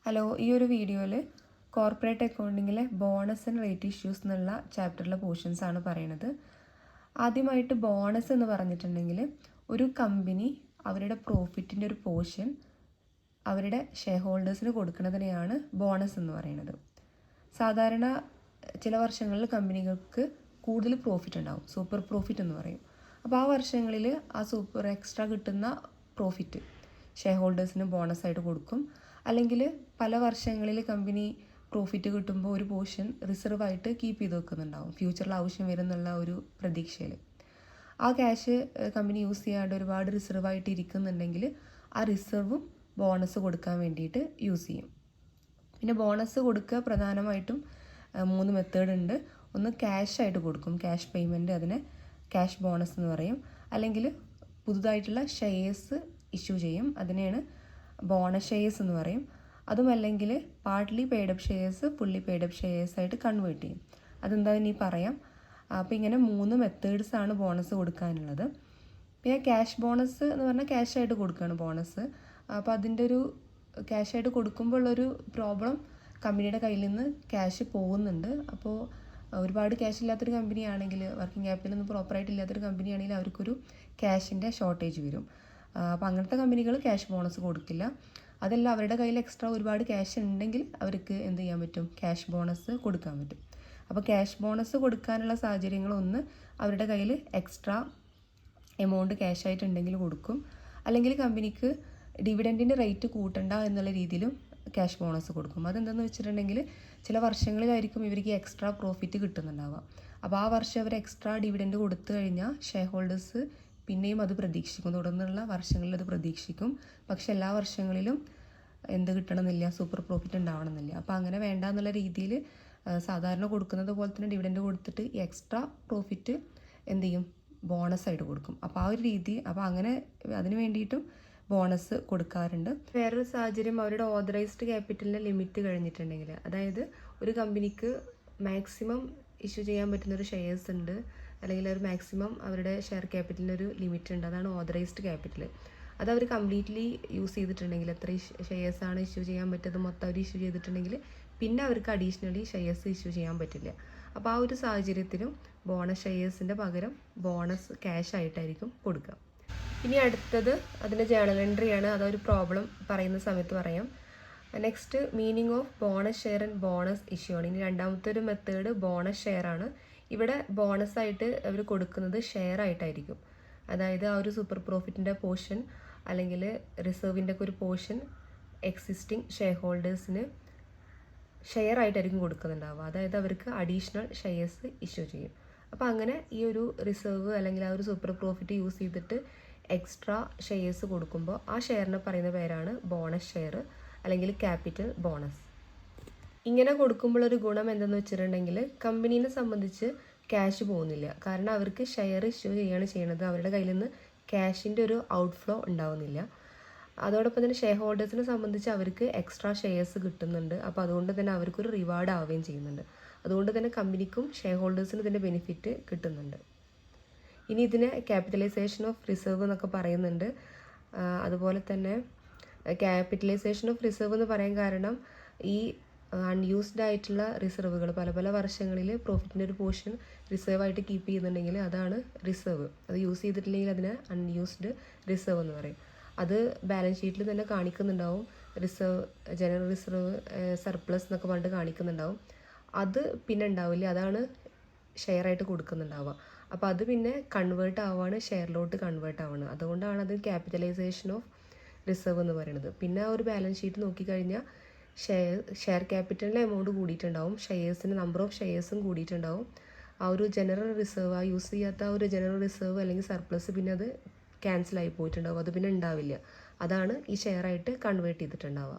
Hello, ഈ ഒരു വീഡിയോയിൽ കോർപ്പറേറ്റ് അക്കൗണ്ടിങ്ങിലെ ബോണസ് ആൻഡ് റേറ്റ് ഇഷ്യൂസ് എന്നുള്ള ചാപ്റ്ററിലെ പോർഷൻസ് ആണ് പറയുന്നത്. ആദ്യമായിട്ട് ബോണസ് എന്ന് പറഞ്ഞിട്ടുണ്ടെങ്കിൽ ഒരു കമ്പനി അവരുടെ പ്രോഫിറ്റിൻ്റെ ഒരു പോർഷൻ അവരുടെ ഷെയർ ഹോൾഡേഴ്സിന് കൊടുക്കുന്നതിനെയാണ് ബോണസ് എന്ന് പറയുന്നത്. സാധാരണ ചില വർഷങ്ങളിൽ കമ്പനികൾക്ക് കൂടുതൽ പ്രോഫിറ്റ് ഉണ്ടാവും, സൂപ്പർ പ്രോഫിറ്റ് എന്ന് പറയും. അപ്പോൾ ആ വർഷങ്ങളിൽ ആ സൂപ്പർ എക്സ്ട്രാ കിട്ടുന്ന പ്രോഫിറ്റ് ഷെയർ ഹോൾഡേഴ്സിന് ബോണസായിട്ട് കൊടുക്കും. അല്ലെങ്കിൽ പല വർഷങ്ങളിൽ കമ്പനി പ്രോഫിറ്റ് കിട്ടുമ്പോൾ ഒരു പോർഷൻ റിസർവായിട്ട് കീപ്പ് ചെയ്ത് വെക്കുന്നുണ്ടാവും, ഫ്യൂച്ചറിൽ ആവശ്യം വരുന്നുള്ള ഒരു പ്രതീക്ഷയിൽ. ആ ക്യാഷ് കമ്പനി യൂസ് ചെയ്യാണ്ട് ഒരുപാട് റിസർവായിട്ട് ഇരിക്കുന്നുണ്ടെങ്കിൽ ആ റിസർവും ബോണസ് കൊടുക്കാൻ വേണ്ടിയിട്ട് യൂസ് ചെയ്യും. പിന്നെ ബോണസ് കൊടുക്കുക പ്രധാനമായിട്ടും 3 മെത്തേഡ് ഉണ്ട്. ഒന്ന് ക്യാഷ് ആയിട്ട് കൊടുക്കും, ക്യാഷ് പേയ്മെൻറ്റ്, അതിനെ ക്യാഷ് ബോണസ് എന്ന് പറയും. അല്ലെങ്കിൽ പുതുതായിട്ടുള്ള ഷെയർസ് ഇഷ്യൂ ചെയ്യും, അതിനെയാണ് ബോണസ് ഷെയർസ് എന്ന് പറയും. അതുമല്ലെങ്കിൽ partly paid-up shares fully paid-up shares ആയിട്ട് കൺവേർട്ട് ചെയ്യും. അതെന്താണെന്ന് ഇനി പറയാം. അപ്പോൾ ഇങ്ങനെ 3 മെത്തേഡ്സാണ് ബോണസ് കൊടുക്കാനുള്ളത്. പിന്നെ ക്യാഷ് ബോണസ് എന്ന് പറഞ്ഞാൽ ക്യാഷ് ആയിട്ട് കൊടുക്കുകയാണ് ബോണസ്. അപ്പോൾ അതിൻ്റെ ഒരു ക്യാഷ് ആയിട്ട് കൊടുക്കുമ്പോൾ ഉള്ളൊരു പ്രോബ്ലം, കമ്പനിയുടെ കയ്യിൽ നിന്ന് ക്യാഷ് പോകുന്നുണ്ട്. അപ്പോൾ ഒരുപാട് ക്യാഷ് ഇല്ലാത്തൊരു കമ്പനിയാണെങ്കിൽ, വർക്കിംഗ് ക്യാപിറ്റലൊന്നും പ്രോപ്പറായിട്ട് ഇല്ലാത്തൊരു കമ്പനിയാണെങ്കിൽ അവർക്കൊരു ക്യാഷിൻ്റെ ഷോർട്ടേജ് വരും. അപ്പോൾ അങ്ങനത്തെ കമ്പനികൾ ക്യാഷ് ബോണസ് കൊടുക്കില്ല. അതല്ല, അവരുടെ കയ്യിൽ എക്സ്ട്രാ ഒരുപാട് ക്യാഷ് ഉണ്ടെങ്കിൽ അവർക്ക് എന്ത് ചെയ്യാൻ പറ്റും, ക്യാഷ് ബോണസ് കൊടുക്കാൻ പറ്റും. അപ്പോൾ ക്യാഷ് ബോണസ് കൊടുക്കാനുള്ള സാഹചര്യങ്ങളൊന്ന് അവരുടെ കയ്യിൽ എക്സ്ട്രാ എമൗണ്ട് ക്യാഷ് ആയിട്ടുണ്ടെങ്കിൽ കൊടുക്കും. അല്ലെങ്കിൽ കമ്പനിക്ക് ഡിവിഡൻറ്റിൻ്റെ റേറ്റ് കൂട്ടണ്ട എന്നുള്ള രീതിയിലും ക്യാഷ് ബോണസ് കൊടുക്കും. അതെന്താണെന്ന് വെച്ചിട്ടുണ്ടെങ്കിൽ ചില വർഷങ്ങളിലായിരിക്കും ഇവർക്ക് എക്സ്ട്രാ പ്രോഫിറ്റ് കിട്ടുന്നുണ്ടാവുക. അപ്പോൾ ആ വർഷം അവർ എക്സ്ട്രാ ഡിവിഡൻറ്റ് കൊടുത്തു കഴിഞ്ഞാൽ ഷെയർ ഹോൾഡേഴ്സ് പിന്നെയും അത് പ്രതീക്ഷിക്കും, തുടർന്നുള്ള വർഷങ്ങളിൽ അത് പ്രതീക്ഷിക്കും. പക്ഷെ എല്ലാ വർഷങ്ങളിലും എന്ത് കിട്ടണമെന്നില്ല, സൂപ്പർ പ്രോഫിറ്റ് ഉണ്ടാവണമെന്നില്ല. അപ്പോൾ അങ്ങനെ വേണ്ട എന്നുള്ള രീതിയിൽ സാധാരണ കൊടുക്കുന്നത് പോലെ തന്നെ ഡിവിഡൻറ്റ് കൊടുത്തിട്ട് എക്സ്ട്രാ പ്രോഫിറ്റ് എന്ത് ചെയ്യും, ബോണസായിട്ട് കൊടുക്കും. അപ്പോൾ ആ ഒരു രീതി, അപ്പോൾ അങ്ങനെ അതിന് വേണ്ടിയിട്ടും ബോണസ് കൊടുക്കാറുണ്ട്. വേറൊരു സാഹചര്യം, അവരുടെ ഓതറൈസ്ഡ് ക്യാപിറ്റലിൻ്റെ ലിമിറ്റ് കഴിഞ്ഞിട്ടുണ്ടെങ്കിൽ, അതായത് ഒരു കമ്പനിക്ക് മാക്സിമം ഇഷ്യൂ ചെയ്യാൻ പറ്റുന്നൊരു ഷെയർസ് ഉണ്ട്, അല്ലെങ്കിൽ ഒരു മാക്സിമം അവരുടെ ഷെയർ ക്യാപിറ്റലിനൊരു ലിമിറ്റ് ഉണ്ട്, അതാണ് ഓതറൈസ്ഡ് ക്യാപിറ്റൽ. അത് അവർ കംപ്ലീറ്റ്ലി യൂസ് ചെയ്തിട്ടുണ്ടെങ്കിൽ, എത്ര ഷെയർസാണ് ഇഷ്യൂ ചെയ്യാൻ പറ്റുന്നത് മൊത്തം അവർ ഇഷ്യൂ ചെയ്തിട്ടുണ്ടെങ്കിൽ പിന്നെ അവർക്ക് അഡീഷണലി ഷെയർസ് ഇഷ്യൂ ചെയ്യാൻ പറ്റില്ല. അപ്പോൾ ആ ഒരു സാഹചര്യത്തിലും ബോണസ് ഷെയർസിൻ്റെ പകരം ബോണസ് ക്യാഷ് ആയിട്ടായിരിക്കും കൊടുക്കുക. ഇനി അടുത്തത് അതിൻ്റെ ജേണൽ എൻട്രിയാണ്. അതൊരു പ്രോബ്ലം പറയുന്ന സമയത്ത് പറയാം. Next, meaning of bonus share and bonus issue ആണ്. ഇനി രണ്ടാമത്തെ ഒരു മെത്തേഡ് ബോണസ് ഷെയർ ആണ്. ഇവിടെ ബോണസായിട്ട് അവർ കൊടുക്കുന്നത് ഷെയർ ആയിട്ടായിരിക്കും. അതായത് ആ ഒരു സൂപ്പർ പ്രോഫിറ്റിൻ്റെ പോർഷൻ അല്ലെങ്കിൽ റിസർവിൻ്റെ ഒക്കെ ഒരു പോർഷൻ എക്സിസ്റ്റിംഗ് ഷെയർ ഹോൾഡേഴ്സിന് ഷെയർ ആയിട്ടായിരിക്കും കൊടുക്കുന്നുണ്ടാവുക. അതായത് അവർക്ക് അഡീഷണൽ ഷെയർസ് ഇഷ്യൂ ചെയ്യും. അപ്പോൾ അങ്ങനെ ഈ ഒരു റിസർവ് അല്ലെങ്കിൽ ആ ഒരു സൂപ്പർ പ്രോഫിറ്റ് യൂസ് ചെയ്തിട്ട് എക്സ്ട്രാ ഷെയർസ് കൊടുക്കുമ്പോൾ ആ ഷെയറിനെ പറയുന്ന പേരാണ് ബോണസ് ഷെയർ അല്ലെങ്കിൽ ക്യാപിറ്റൽ ബോണസ്. ഇങ്ങനെ കൊടുക്കുമ്പോഴൊരു ഗുണം എന്തെന്ന് വെച്ചിട്ടുണ്ടെങ്കിൽ, കമ്പനീനെ സംബന്ധിച്ച് ക്യാഷ് പോകുന്നില്ല. കാരണം അവർക്ക് ഷെയർ ഇഷ്യൂ ചെയ്യുകയാണ് ചെയ്യുന്നത്, അവരുടെ കയ്യിൽ നിന്ന് ക്യാഷിൻ്റെ ഒരു ഔട്ട്ഫ്ലോ ഉണ്ടാവുന്നില്ല. അതോടൊപ്പം തന്നെ ഷെയർ ഹോൾഡേഴ്സിനെ സംബന്ധിച്ച് അവർക്ക് എക്സ്ട്രാ ഷെയർസ് കിട്ടുന്നുണ്ട്. അപ്പോൾ അതുകൊണ്ട് തന്നെ അവർക്കൊരു റിവാർഡ് ആവുകയും ചെയ്യുന്നുണ്ട്. അതുകൊണ്ട് തന്നെ കമ്പനിക്കും ഷെയർ ഹോൾഡേഴ്സിനും ഇതിൻ്റെ ബെനിഫിറ്റ് കിട്ടുന്നുണ്ട്. ഇനി ഇതിനെ ക്യാപിറ്റലൈസേഷൻ ഓഫ് റിസർവ് എന്നൊക്കെ പറയുന്നുണ്ട്. അതുപോലെ തന്നെ ക്യാപിറ്റലൈസേഷൻ ഓഫ് റിസർവ് എന്ന് പറയാൻ കാരണം, ഈ അൺയൂസ്ഡ് ആയിട്ടുള്ള റിസർവുകൾ പല പല വർഷങ്ങളിൽ പ്രോഫിറ്റിൻ്റെ ഒരു പോർഷൻ റിസർവായിട്ട് കീപ്പ് ചെയ്യുന്നുണ്ടെങ്കിൽ അതാണ് റിസർവ്. അത് യൂസ് ചെയ്തിട്ടില്ലെങ്കിൽ അതിനെ അൺയൂസ്ഡ് റിസർവ് എന്ന് പറയും. അത് ബാലൻസ് ഷീറ്റിൽ തന്നെ കാണിക്കുന്നുണ്ടാവും. റിസർവ്, ജനറൽ റിസർവ്, സർപ്ലസ് എന്നൊക്കെ പറഞ്ഞിട്ട് കാണിക്കുന്നുണ്ടാവും. അത് പിന്നെ ഉണ്ടാവില്ല, അതാണ് ഷെയർ ആയിട്ട് കൊടുക്കുന്നുണ്ടാവുക. അപ്പോൾ അത് പിന്നെ കൺവേർട്ട് ആവുകയാണ്, ഷെയറിലോട്ട് കൺവേർട്ട് ആവുകയാണ്. അതുകൊണ്ടാണ് അത് ക്യാപിറ്റലൈസേഷൻ ഓഫ് റിസർവ് എന്ന് പറയുന്നത്. പിന്നെ ആ ഒരു ബാലൻസ് ഷീറ്റ് നോക്കിക്കഴിഞ്ഞാൽ ഷെയർ ക്യാപിറ്റലിൻ്റെ എമൗണ്ട് കൂടിയിട്ടുണ്ടാവും, ഷെയർസിൻ്റെ നമ്പർ ഓഫ് ഷെയർസും കൂടിയിട്ടുണ്ടാവും. ആ ഒരു ജനറൽ റിസർവ്, ആ യൂസ് ചെയ്യാത്ത ആ ഒരു ജനറൽ റിസർവ് അല്ലെങ്കിൽ സർപ്ലസ് പിന്നെ അത് ക്യാൻസൽ ആയി പോയിട്ടുണ്ടാവും, അത് പിന്നെ ഉണ്ടാവില്ല. അതാണ് ഈ ഷെയർ ആയിട്ട് കൺവേർട്ട് ചെയ്തിട്ടുണ്ടാവുക.